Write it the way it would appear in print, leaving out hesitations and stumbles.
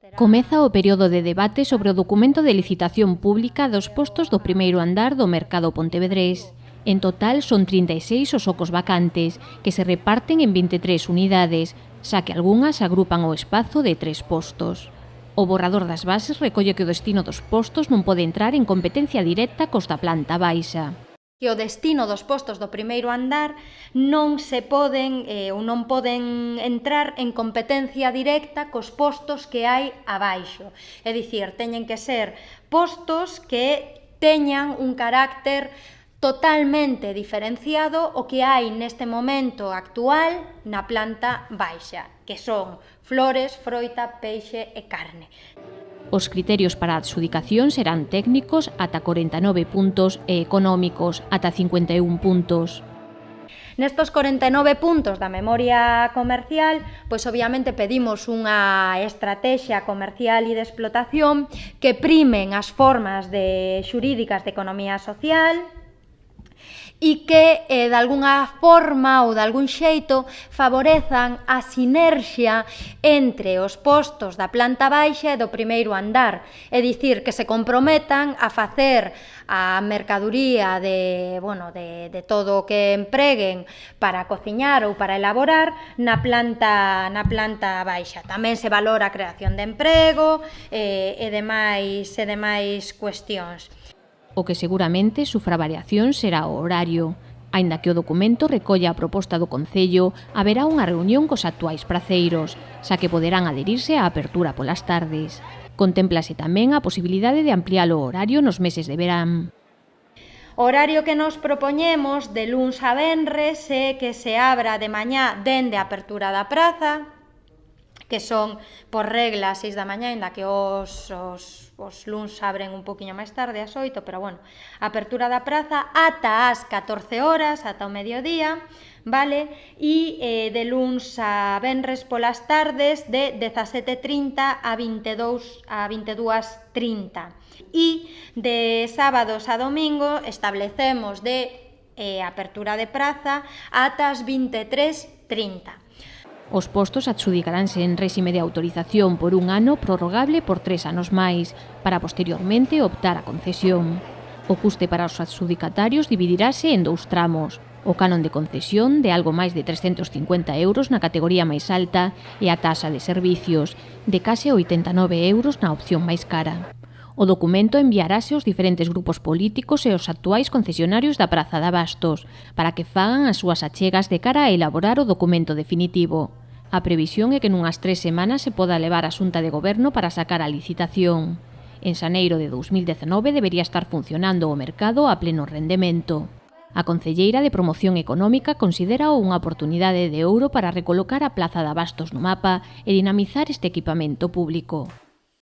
Comeza o período de debate sobre o documento de licitación pública dos postos do primeiro andar do mercado pontevedrés. En total son 36 os ocos vacantes, que se reparten en 23 unidades, xa que algunhas agrupan o espazo de 3 postos. O borrador das bases recolle que o destino dos postos non pode entrar en competencia directa cos da planta baixa. Que o destino dos postos do primeiro andar non poden entrar en competencia directa cos postos que hai abaixo. É dicir, teñen que ser postos que teñan un carácter totalmente diferenciado o que hai neste momento actual na planta baixa, que son flores, froita, peixe e carne. Os criterios para a adxudicación serán técnicos ata 49 puntos e económicos ata 51 puntos. Nestos 49 puntos da memoria comercial, pois obviamente pedimos unha estrategia comercial e de explotación que primen as formas xurídicas de economía social e que, de algunha forma ou de algún xeito, favorezan a sinerxia entre os postos da planta baixa e do primeiro andar. É dicir, que se comprometan a facer a mercadoría de todo o que empreguen para cociñar ou para elaborar na planta baixa. Tamén se valora a creación de emprego e demais cuestións. O que seguramente sufra variación será o horario. Aínda que o documento recolla a proposta do Concello, haberá unha reunión cos actuais praceiros, xa que poderán adherirse á apertura polas tardes. Contémplase tamén a posibilidade de ampliar o horario nos meses de verán. O horario que nos propoñemos de luns a venres é que se abra de mañá dende a apertura da praza, que son, por regla, 6 da mañá, ainda que os luns abren un poquinho máis tarde, ás 8, pero bueno, a apertura da praza ata as 14 horas, ata o mediodía, vale? E de luns a venres polas tardes de 17:30 a 22:30. E de sábados a domingo establecemos de apertura de praza ata as 23:30. Os postos adxudicaránse en réxime de autorización por un ano prorrogable por 3 anos máis, para posteriormente optar a concesión. O custe para os adxudicatarios dividirase en 2 tramos, o canon de concesión de algo máis de 350 euros na categoría máis alta e a taxa de servicios, de case 89 euros na opción máis cara. O documento enviarase aos diferentes grupos políticos e aos actuais concesionarios da Praza de Abastos, para que fagan as súas achegas de cara a elaborar o documento definitivo. A previsión é que nunhas 3 semanas se poda levar a Xunta de Goberno para sacar a licitación. En xaneiro de 2019 debería estar funcionando o mercado a pleno rendemento. A concelleira de Promoción Económica considera unha oportunidade de ouro para recolocar a Praza de Abastos no mapa e dinamizar este equipamento público.